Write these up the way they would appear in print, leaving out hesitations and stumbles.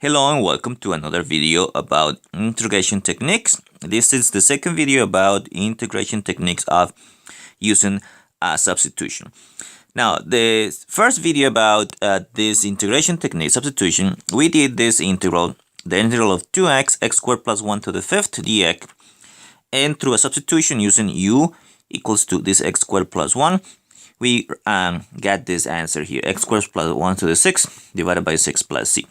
Hello and welcome to another video about integration techniques. This is the second video about integration techniques of using substitution. Now, the first video about this integration technique, substitution, we did this integral, the integral of 2x, x squared plus 1 to the fifth dx, and through a substitution using u equals to this x squared plus 1, we get this answer here, x squared plus 1 to the sixth divided by 6 plus c.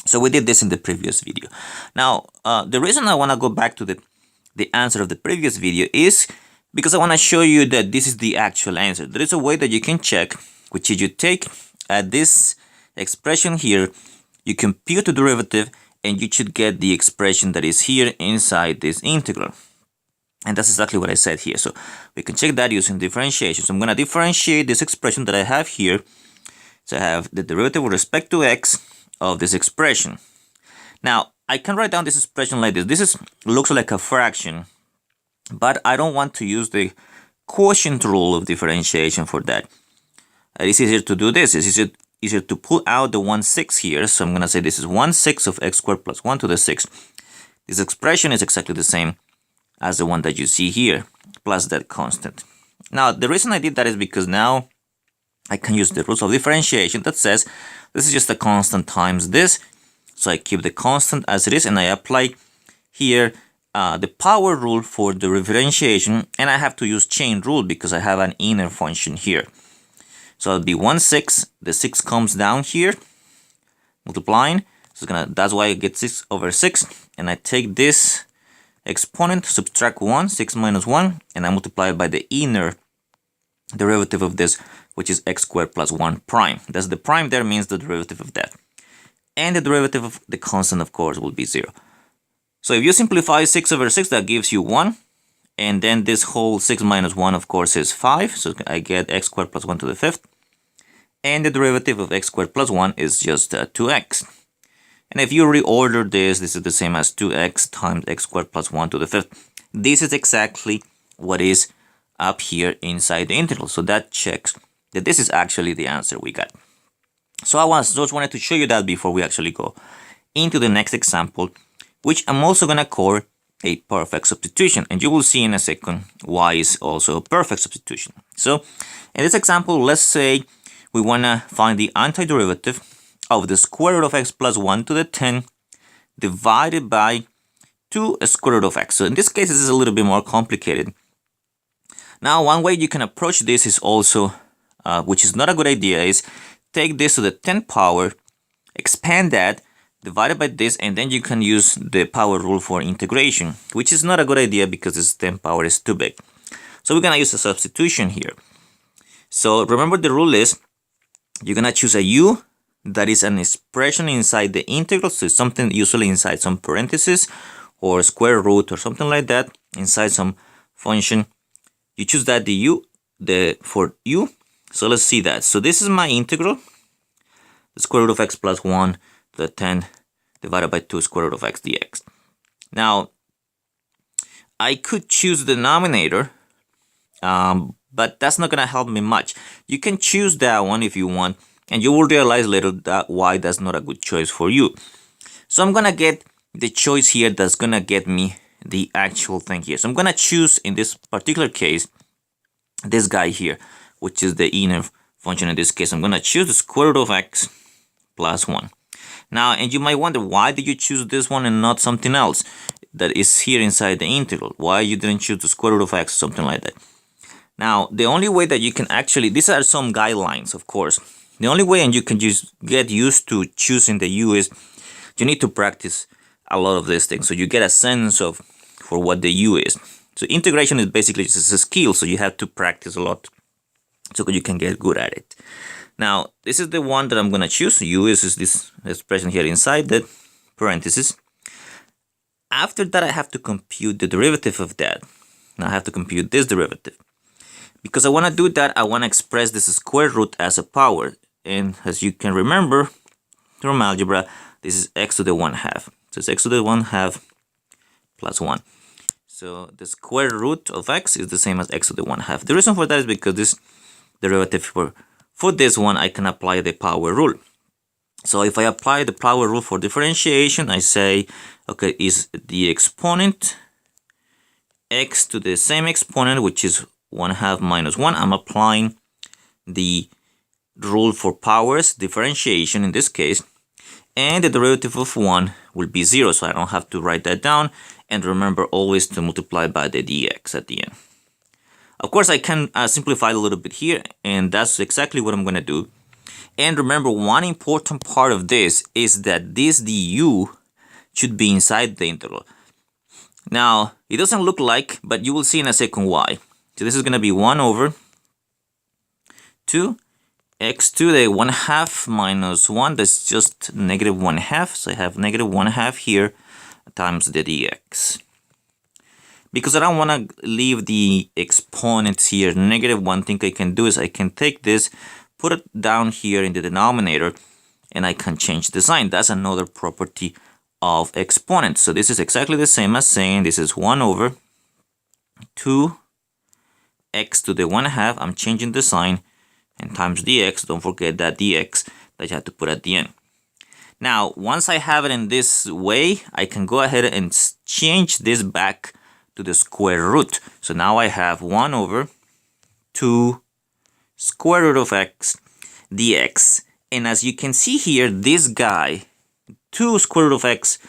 So we did this in the previous video. Now, the reason I want to go back to the answer of the previous video is because I want to show you that this is the actual answer. There is a way that you can check, which is you take this expression here, you compute the derivative, and you should get the expression that is here inside this integral. And that's exactly what I said here. So we can check that using differentiation. So I'm going to differentiate this expression that I have here. So I have the derivative with respect to x of this expression. Now, I can write down this expression like this. This looks like a fraction, but I don't want to use the quotient rule of differentiation for that. It's easier to do this. It's easier to pull out the 1/6 here. So I'm going to say this is 1/6 of x squared plus 1 to the sixth. This expression is exactly the same as the one that you see here, plus that constant. Now, the reason I did that is because now I can use the rules of differentiation that says this is just a constant times this. So I keep the constant as it is, and I apply here the power rule for the differentiation, and I have to use chain rule because I have an inner function here. So it'll be 1/6, the 6 comes down here, multiplying. So that's why I get 6 over 6, and I take this exponent, subtract 1, 6 minus 1, and I multiply it by the inner derivative of this, which is x squared plus 1 prime. That's the prime there, means the derivative of that. And the derivative of the constant, of course, will be 0. So if you simplify 6 over 6, that gives you 1. And then this whole 6 minus 1, of course, is 5. So I get x squared plus 1 to the fifth. And the derivative of x squared plus 1 is just 2x. And if you reorder this is the same as 2x times x squared plus 1 to the fifth. This is exactly what is up here inside the integral. So that checks that this is actually the answer we got. So I just wanted to show you that before we actually go into the next example, which I'm also going to call a perfect substitution. And you will see in a second why it's also a perfect substitution. So in this example, let's say we want to find the antiderivative of the square root of x plus 1 to the 10 divided by 2 square root of x. So in this case, this is a little bit more complicated. Now, one way you can approach this is also, which is not a good idea, is take this to the 10th power, expand that, divide it by this, and then you can use the power rule for integration, which is not a good idea because this 10th power is too big. So we're going to use a substitution here. So remember the rule is, you're going to choose a u that is an expression inside the integral, so it's something usually inside some parentheses or square root or something like that, inside some function. You choose that for u. So let's see that. So this is my integral, the square root of x plus 1 to the 10 divided by 2 square root of x dx. Now, I could choose the denominator, but that's not going to help me much. You can choose that one if you want, and you will realize later that why that's not a good choice for you. So I'm going to get the choice here that's going to get me the actual thing here. So I'm going to choose, in this particular case, this guy here, which is the inner function in this case. I'm going to choose the square root of x plus 1. Now, and you might wonder, why did you choose this one and not something else that is here inside the integral? Why you didn't choose the square root of x, something like that? Now, the only way that you can actually, these are some guidelines, of course. The only way and you can just get used to choosing the u is you need to practice a lot of these things, so you get a sense of for what the u is. So integration is basically just a skill, so you have to practice a lot so you can get good at it. Now, this is the one that I'm going to choose. U is this expression here inside the parentheses. After that, I have to compute the derivative of that. Now I have to compute this derivative. Because I want to do that, I want to express this square root as a power. And as you can remember from algebra, this is x to the 1/2. So it's x to the 1/2 plus 1. So the square root of x is the same as x to the 1/2. The reason for that is because this derivative for this one, I can apply the power rule. So if I apply the power rule for differentiation, I say, okay, is the exponent x to the same exponent, which is 1/2 minus 1. I'm applying the rule for powers differentiation in this case, and the derivative of 1 will be 0, so I don't have to write that down. And remember always to multiply by the dx at the end. Of course, I can simplify a little bit here, and that's exactly what I'm going to do. And remember, one important part of this is that this du should be inside the integral. Now, it doesn't look like, but you will see in a second why. So this is going to be 1 over 2 x to the 1/2 minus 1. That's just negative 1/2. So I have negative 1/2 here times the dx. Because I don't want to leave the exponents here negative, one thing I can do is I can take this, put it down here in the denominator, and I can change the sign. That's another property of exponents. So this is exactly the same as saying this is 1 over 2 x to the 1/2. I'm changing the sign, and times dx. Don't forget that dx that you have to put at the end. Now, once I have it in this way, I can go ahead and change this back to the square root. So now I have 1 over 2 square root of x dx. And as you can see here, this guy, 2 square root of x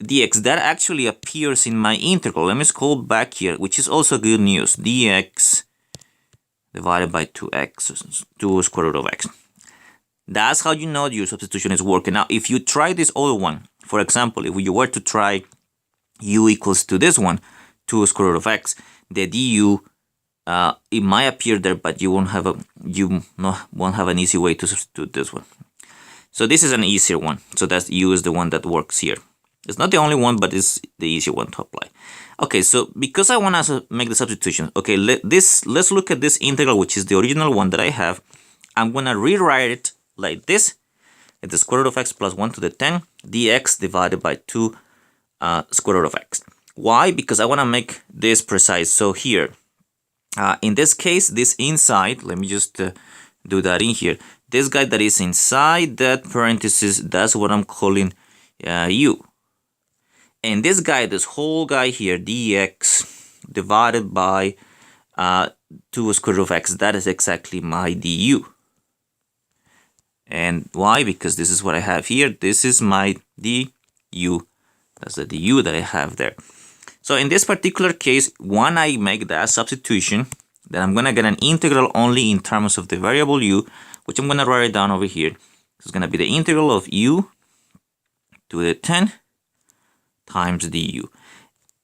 dx, that actually appears in my integral. Let me scroll back here, which is also good news. Dx divided by 2x, 2 square root of x. That's how you know your substitution is working. Now, if you try this other one, for example, if you were to try u equals to this one, 2 square root of x, the du, it might appear there, but you won't have an easy way to substitute this one. So this is an easier one. So that's u is the one that works here. It's not the only one, but it's the easier one to apply. Okay, so because I want to make the substitution, okay, let's look at this integral, which is the original one that I have. I'm gonna rewrite it like this. It's the square root of x plus 1 to the 10 dx divided by 2 square root of x. Why? Because I want to make this precise. So here, in this case, this inside, let me just do that in here. This guy that is inside that parenthesis, that's what I'm calling u. And this guy, this whole guy here, dx divided by 2 square root of x, that is exactly my du. And why? Because this is what I have here. This is my du. That's the du that I have there. So in this particular case, when I make that substitution, then I'm going to get an integral only in terms of the variable u, which I'm going to write it down over here. It's going to be the integral of u to the 10 times du.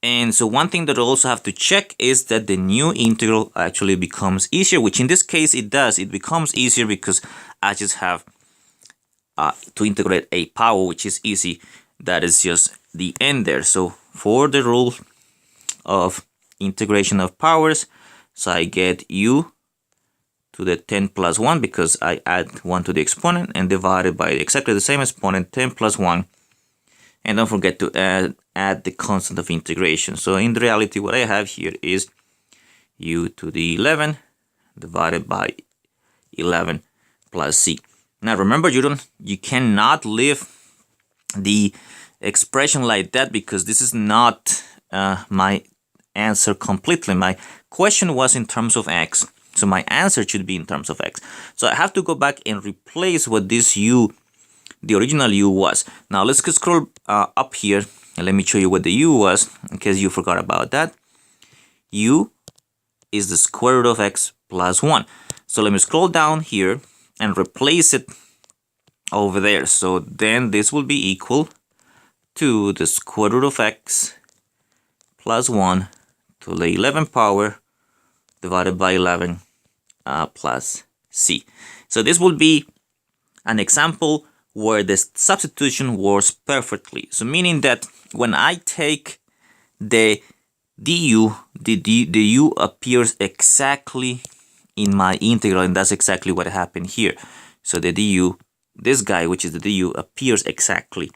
And so one thing that I also have to check is that the new integral actually becomes easier, which in this case it does. It becomes easier because I just have to integrate a power, which is easy. That is just the end there. So for the rule of integration of powers, so I get u to the 10 plus 1 because I add 1 to the exponent and divided by exactly the same exponent, 10 plus 1. And don't forget to add the constant of integration. So in reality, what I have here is u to the 11 divided by 11 plus c. Now remember, you cannot leave the expression like that because this is not my answer completely. My question was in terms of x, so my answer should be in terms of x. So I have to go back and replace what this u, the original u, was. Now let's scroll up here and let me show you what the u was in case you forgot about that. U is the square root of x plus 1. So let me scroll down here and replace it over there. So then this will be equal to the square root of x plus 1 to the 11 power divided by 11 plus c. So this will be an example where the substitution works perfectly. So meaning that when I take the du, the u appears exactly in my integral, and that's exactly what happened here. So the du, this guy, which is the du, appears exactly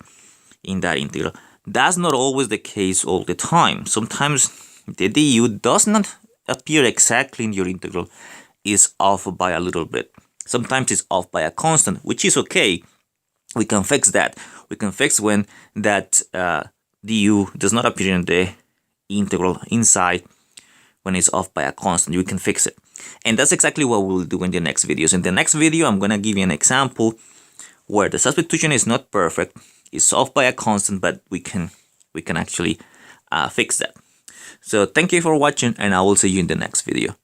in that integral. That's not always the case all the time. Sometimes the du does not appear exactly in your integral, is off by a little bit. Sometimes it's off by a constant, which is okay. we can fix that. We can fix when that du does not appear in the integral inside, when it's off by a constant. We can fix it. And that's exactly what we'll do in the next videos. In the next video, I'm going to give you an example where the substitution is not perfect, it's off by a constant, but we can actually fix that. So thank you for watching, and I will see you in the next video.